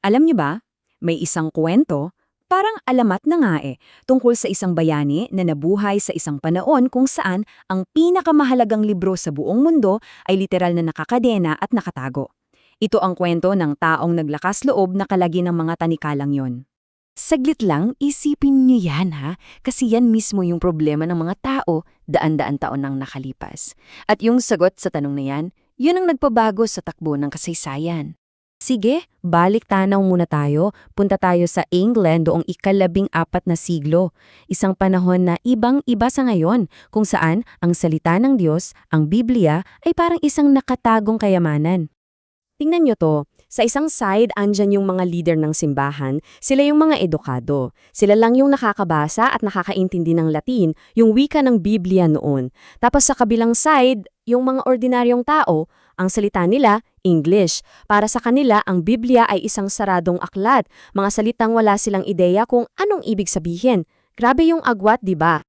Alam niyo ba, may isang kwento, parang alamat na nga tungkol sa isang bayani na nabuhay sa isang panahon kung saan ang pinakamahalagang libro sa buong mundo ay literal na nakakadena at nakatago. Ito ang kwento ng taong naglakas loob na kalagi ng mga tanikalang yon. Saglit lang, isipin niyo yan ha, kasi yan mismo yung problema ng mga tao daan-daan taon nang nakalipas. At yung sagot sa tanong na yan, yun ang nagpabago sa takbo ng kasaysayan. Sige, balik tanaw muna tayo. Punta tayo sa England noong ika-14 na siglo. Isang panahon na ibang-iba sa ngayon, kung saan ang salita ng Diyos, ang Biblia, ay parang isang nakatagong kayamanan. Tingnan nyo to, sa isang side andyan yung mga leader ng simbahan, sila yung mga edukado. Sila lang yung nakakabasa at nakakaintindi ng Latin, yung wika ng Biblia noon. Tapos sa kabilang side, yung mga ordinaryong tao, ang salita nila, English. Para sa kanila, ang Biblia ay isang saradong aklat, mga salitang wala silang ideya kung anong ibig sabihin. Grabe yung agwat, di ba?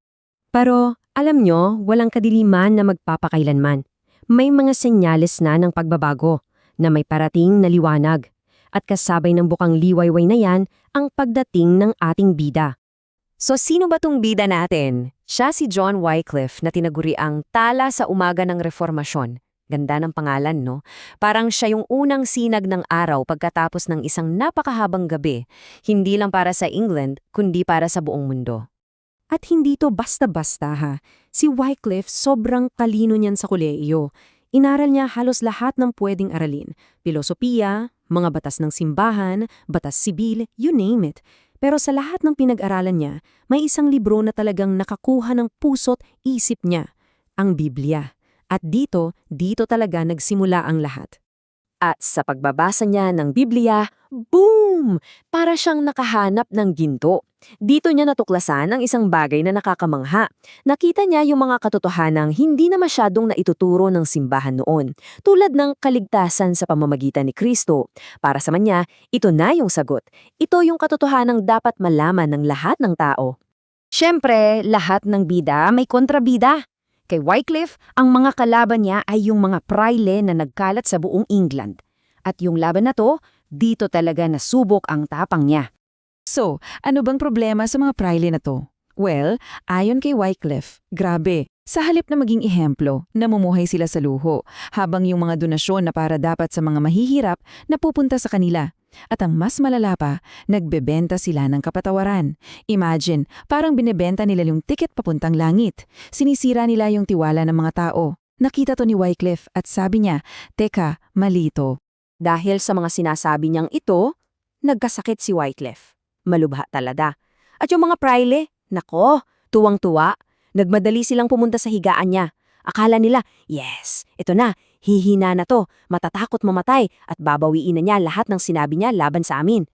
Pero, alam nyo, walang kadiliman na magpapakailanman. May mga senyales na ng pagbabago, na may parating na liwanag. At kasabay ng bukang liwayway na yan, ang pagdating ng ating bida. So sino ba tong bida natin? Siya si John Wycliffe na tinaguri ang tala sa umaga ng reformasyon. Ganda ng pangalan, no? Parang siya yung unang sinag ng araw pagkatapos ng isang napakahabang gabi. Hindi lang para sa England, kundi para sa buong mundo. At hindi to basta-basta ha. Si Wycliffe sobrang talino niyan sa kolehiyo. Inaral niya halos lahat ng pwedeng aralin. Pilosopiya, mga batas ng simbahan, batas sibil, you name it. Pero sa lahat ng pinag-aralan niya, may isang libro na talagang nakakuha ng puso't isip niya, ang Biblia. At dito talaga nagsimula ang lahat. At sa pagbabasa niya ng Biblia, boom! Para siyang nakahanap ng ginto. Dito niya natuklasan ang isang bagay na nakakamangha. Nakita niya yung mga katotohanang hindi na masyadong naituturo ng simbahan noon, tulad ng kaligtasan sa pamamagitan ni Kristo. Para sa kanya, ito na yung sagot. Ito yung katotohanang dapat malaman ng lahat ng tao. Siyempre, lahat ng bida may kontrabida. Kay Wycliffe, ang mga kalaban niya ay yung mga praile na nagkalat sa buong England. At yung laban na to, dito talaga nasubok ang tapang niya. So, ano bang problema sa mga praile na to? Well, ayon kay Wycliffe, grabe. Sa halip na maging ehemplo, namumuhay sila sa luho, habang yung mga donasyon na para dapat sa mga mahihirap napupunta sa kanila. At ang mas malala pa, nagbebenta sila ng kapatawaran. Imagine, parang binebenta nila yung tiket papuntang langit. Sinisira nila yung tiwala ng mga tao. Nakita to ni Wycliffe at sabi niya, teka, mali to. Dahil sa mga sinasabi niyang ito, nagkasakit si Wycliffe. Malubha talaga. At yung mga praile, nako, tuwang-tuwa. Nagmadali silang pumunta sa higaan niya. Akala nila, yes, ito na, hihina na to, matatakot mamatay at babawiin na niya lahat ng sinabi niya laban sa amin.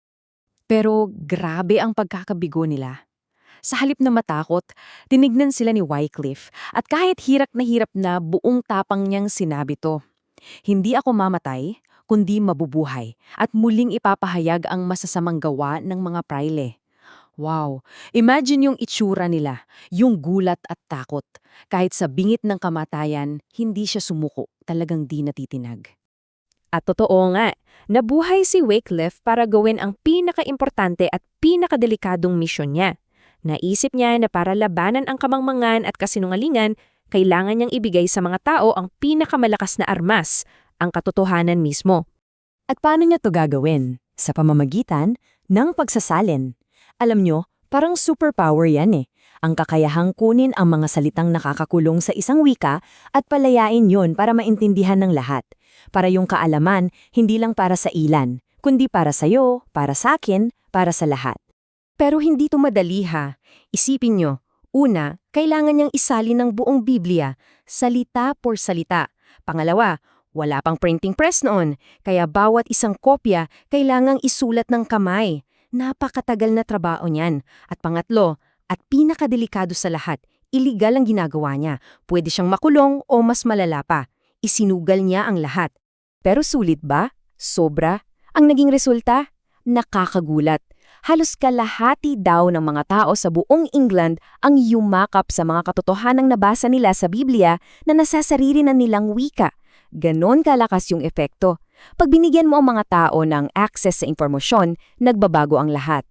Pero grabe ang pagkakabigo nila. Sa halip na matakot, tinignan sila ni Wycliffe at kahit hirap na buong tapang niyang sinabi to. Hindi ako mamatay, kundi mabubuhay at muling ipapahayag ang masasamang gawa ng mga praile. Wow! Imagine yung itsura nila, yung gulat at takot. Kahit sa bingit ng kamatayan, hindi siya sumuko, talagang di natitinag. At totoo nga, nabuhay si Wycliffe para gawin ang pinakaimportante at pinakadelikadong misyon niya. Naisip niya na para labanan ang kamangmangan at kasinungalingan, kailangan niyang ibigay sa mga tao ang pinakamalakas na armas, ang katotohanan mismo. At paano niya to gagawin? Sa pamamagitan ng pagsasalin. Alam nyo, parang superpower yan Ang kakayahang kunin ang mga salitang nakakakulong sa isang wika at palayain yon para maintindihan ng lahat. Para yung kaalaman, hindi lang para sa ilan, kundi para sa'yo, para sa akin, para sa lahat. Pero hindi to madali ha. Isipin nyo, una, kailangan niyang isalin ng buong Biblia, salita por salita. Pangalawa, wala pang printing press noon, kaya bawat isang kopya kailangang isulat ng kamay. Napakatagal na trabaho niyan. At pangatlo, at pinakadelikado sa lahat, iligal ang ginagawa niya. Pwede siyang makulong o mas malala pa. Isinugal niya ang lahat. Pero sulit ba? Sobra? Ang naging resulta? Nakakagulat. Halos kalahati daw ng mga tao sa buong England ang yumakap sa mga katotohanang nabasa nila sa Biblia na nasasarili na nilang wika. Ganon kalakas yung epekto. Pag binigyan mo ang mga tao ng access sa impormasyon, nagbabago ang lahat.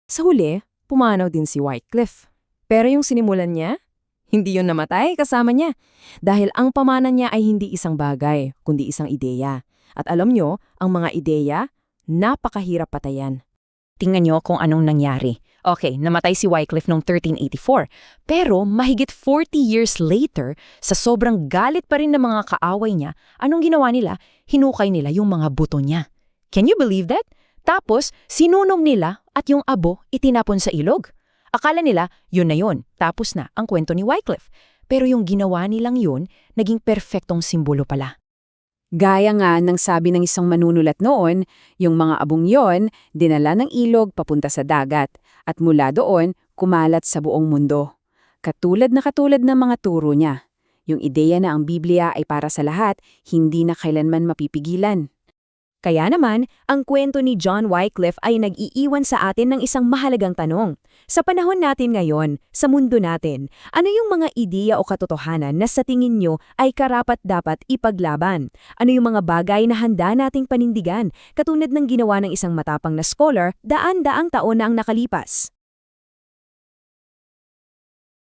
Sa huli, pumanaw din si Wycliffe. Pero yung sinimulan niya, hindi yun namatay kasama niya. Dahil ang pamana niya ay hindi isang bagay, kundi isang ideya. At alam nyo, ang mga ideya, napakahirap patayan. Tingnan nyo kung anong nangyari. Okay, namatay si Wycliffe noong 1384. Pero mahigit 40 years later, sa sobrang galit pa rin ng mga kaaway niya, anong ginawa nila? Hinukay nila yung mga buto niya. Can you believe that? Tapos, sinunog nila at yung abo itinapon sa ilog. Akala nila, yun na yun, tapos na ang kwento ni Wycliffe. Pero yung ginawa nilang yun, naging perpektong simbolo pala. Gaya nga ng sabi ng isang manunulat noon, yung mga abong yon dinala ng ilog papunta sa dagat at mula doon kumalat sa buong mundo. Katulad ng mga turo niya. Yung ideya na ang Biblia ay para sa lahat, hindi na kailanman mapipigilan. Kaya naman, ang kwento ni John Wycliffe ay nag-iiwan sa atin ng isang mahalagang tanong. Sa panahon natin ngayon, sa mundo natin, ano yung mga ideya o katotohanan na sa tingin nyo ay karapat-dapat ipaglaban? Ano yung mga bagay na handa nating panindigan, katulad ng ginawa ng isang matapang na scholar daan-daang taon na ang nakalipas?